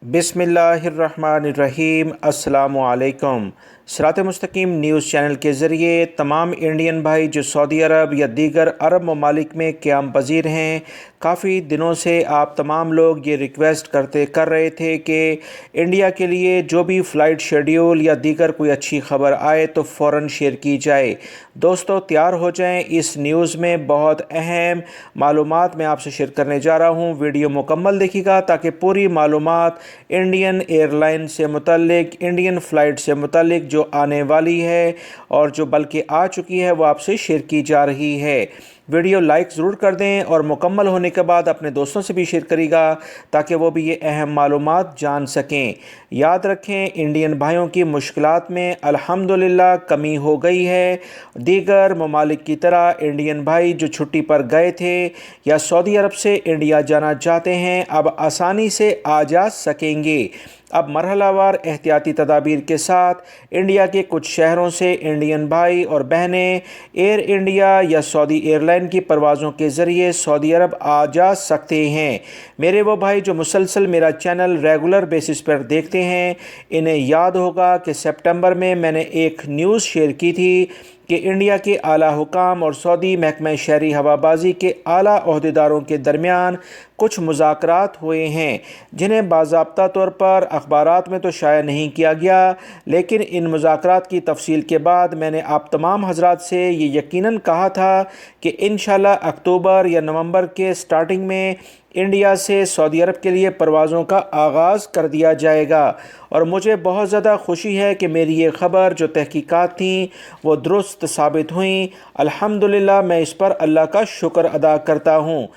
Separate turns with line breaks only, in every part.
बिस्मिल्लाहिर्रहमानिर्रहीम। अस्सलामु अलैकुम। सिरात मुस्तकीम न्यूज़ चैनल के ज़रिए तमाम इंडियन भाई जो सऊदी अरब या दीगर अरब ममालिक में क़याम पज़ीर हैं, काफ़ी दिनों से आप तमाम लोग ये रिक्वेस्ट कर रहे थे कि इंडिया के लिए जो भी फ़्लाइट शेड्यूल या दीगर कोई अच्छी ख़बर आए तो फ़ौरन शेयर की जाए। दोस्तों तैयार हो जाएं, इस न्यूज़ में बहुत अहम मालूमात मैं आपसे शेयर करने जा रहा हूँ। वीडियो मुकम्मल देखिएगा ताकि पूरी मालूमात इंडियन एयरलाइन से मुतल्लिक, इंडियन फ़्लाइट से मुतल्लिक जो आने वाली है और जो बल्कि आ चुकी है वो आपसे शेयर की जा रही है। वीडियो लाइक ज़रूर कर दें और मुकम्मल होने के बाद अपने दोस्तों से भी शेयर करिएगा ताकि वो भी ये अहम मालूमात जान सकें। याद रखें, इंडियन भाइयों की मुश्किलात में अल्हम्दुलिल्लाह कमी हो गई है। दीगर ममालिक की तरह इंडियन भाई जो छुट्टी पर गए थे या सऊदी अरब से इंडिया जाना चाहते हैं अब आसानी से आ जा सकेंगे। अब मरहलावार एहतियाती तदाबीर के साथ इंडिया के कुछ शहरों से इंडियन भाई और बहनें एयर इंडिया या सऊदी एयरलाइन की परवाज़ों के ज़रिए सऊदी अरब आ जा सकते हैं। मेरे वो भाई जो मुसलसल मेरा चैनल रेगुलर बेसिस पर देखते हैं, इन्हें याद होगा कि सितंबर में मैंने एक न्यूज़ शेयर की थी कि इंडिया के आला हुकाम और सऊदी महकमा शहरी हवाबाजी के आला ओहदेदारों के दरमियान कुछ मुज़ाकरात हुए हैं, जिन्हें बाज़ाब्ता तौर पर अखबारात में तो शाया नहीं किया गया, लेकिन इन मुज़ाकरात की तफसील के बाद मैंने आप तमाम हज़रात से ये यकीनन कहा था कि इंशाअल्लाह अक्टूबर या नवंबर के स्टार्टिंग में इंडिया से सऊदी अरब के लिए परवाज़ों का आगाज़ कर दिया जाएगा। और मुझे बहुत ज़्यादा खुशी है कि मेरी ये ख़बर जो तहकीकात थी वो दुरुस्त साबित हुई। अल्हम्दुलिल्लाह मैं इस पर अल्लाह का शुक्र अदा करता हूँ।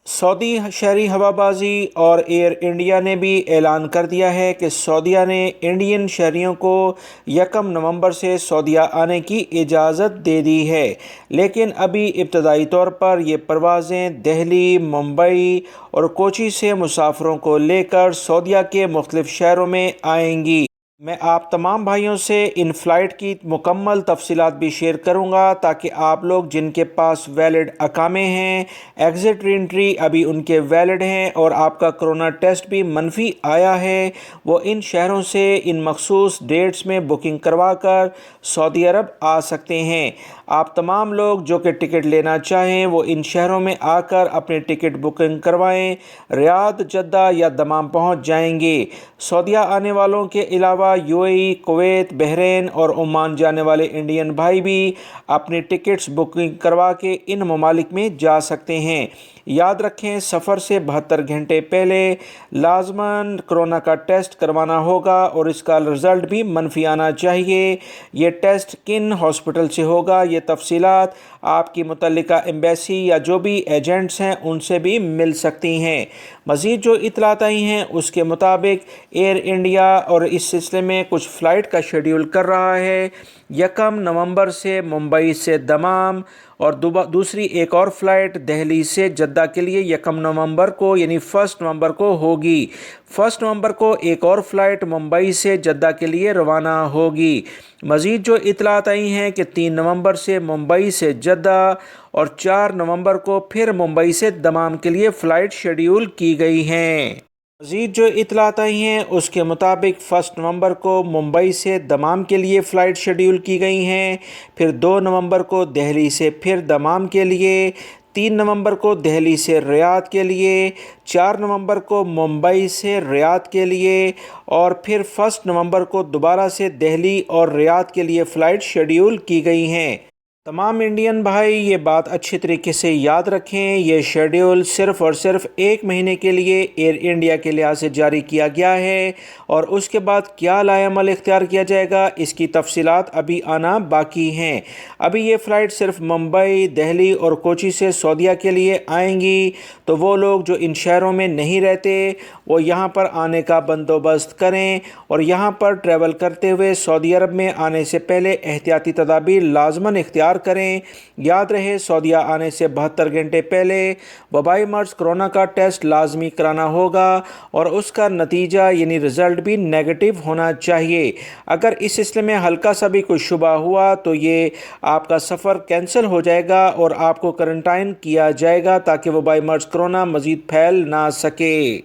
सऊदी शहरी हवाबाजी और एयर इंडिया ने भी ऐलान कर दिया है कि सऊदीया ने इंडियन शहरियों को 1 नवंबर से सऊदीया आने की इजाज़त दे दी है, लेकिन अभी इब्तदाई तौर पर ये परवाज़ें दिल्ली, मुंबई और कोची से मुसाफिरों को लेकर सऊदीया के मुख्तलिफ़ शहरों में आएंगी। मैं आप तमाम भाइयों से इन फ़्लाइट की मुकम्मल तफसीलात भी शेयर करूंगा ताकि आप लोग जिनके पास वैलिड अकामे हैं, एग्ज़िट रीएंट्री अभी उनके वैलिड हैं और आपका कोरोना टेस्ट भी मनफी आया है, वो इन शहरों से इन मखसूस डेट्स में बुकिंग करवा कर सऊदी अरब आ सकते हैं। आप तमाम लोग जो कि टिकट लेना चाहें वो इन शहरों में आकर अपनी टिकट बुकिंग करवाएं। रियाद, जद्दा या दमाम पहुंच जाएंगे। सऊदीया आने वालों के अलावा यूएई, कुवैत, बहरीन और ओमान जाने वाले इंडियन भाई भी अपनी टिकट्स बुकिंग करवा के इन ममालिक में जा सकते हैं। याद रखें, सफ़र से 72 घंटे पहले लाजमन कोरोना का टेस्ट करवाना होगा और इसका रिज़ल्ट भी मनफी आना चाहिए। ये टेस्ट किन हॉस्पिटल से होगा, ये तफसीलात आपकी मुतल्लिका एम्बेसी या जो भी एजेंट्स हैं उनसे भी मिल सकती हैं। मज़ीद जो इतलात आई हैं उसके मुताबिक एयर इंडिया और इस सिलसिले में कुछ फ़्लाइट का शेड्यूल कर रहा है। 1 नवंबर से मुंबई से दमाम और दूसरी एक और फ़्लाइट दिल्ली से जद्दा के लिए 1 नवंबर को यानी 1 नवंबर को होगी। 1 नवंबर को एक और फ़्लाइट मुंबई से जद्दा के लिए रवाना होगी। मज़ीद जो इतलात आई हैं कि 3 नवंबर से मुंबई से जद्दा और 4 नवंबर को फिर मुंबई से दमाम के लिए फ़्लाइट शेड्यूल की गई हैं। मज़ीद जो इतलात आई हैं उसके मुताबिक 1 नवंबर को मुंबई से दमाम के लिए फ़्लाइट शेड्यूल की गई हैं, फिर 2 नवंबर को दिल्ली से फिर दमाम के लिए, 3 नवंबर को दिल्ली से रियाद के लिए, 4 नवंबर को मुंबई से रियाद के लिए और फिर 1 नवंबर को दोबारा से दिल्ली और रियाद के लिए फ़्लाइट शेड्यूल की गई हैं। तमाम इंडियन भाई ये बात अच्छी तरीके से याद रखें, ये शेड्यूल सिर्फ़ और सिर्फ 1 महीने के लिए एयर इंडिया के लिहाज से जारी किया गया है और उसके बाद क्या लाएअमल इख्तियार किया जाएगा इसकी तफसीलात अभी आना बाकी हैं। अभी ये फ़्लाइट सिर्फ मुंबई, दिल्ली और कोची से सऊदीया के लिए आएंगी, तो वो लोग जो इन शहरों में नहीं रहते वो यहाँ पर आने का बंदोबस्त करें और यहाँ पर ट्रैवल करते हुए सऊदी अरब में आने से पहले एहतियाती तदाबीर लाजमन इख्तियार करें। याद रहे, सऊदीया आने से 72 घंटे पहले वबाई मर्ज़ कोरोना का टेस्ट लाजमी कराना होगा और उसका नतीजा यानी रिज़ल्ट भी नेगेटिव होना चाहिए। अगर इस सिलसिले में हल्का सा भी कोई शुबा हुआ तो ये आपका सफ़र कैंसिल हो जाएगा और आपको क्वारंटाइन किया जाएगा ताकि वबाई मर्ज़ कोरोना मज़ीद फैल ना सके।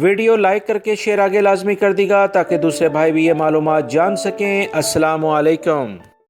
ویڈیو لائک کر کے شیئر آگے لازمی کر دی گا تاکہ دوسرے بھائی بھی یہ معلومات جان سکیں۔ السلام علیکم۔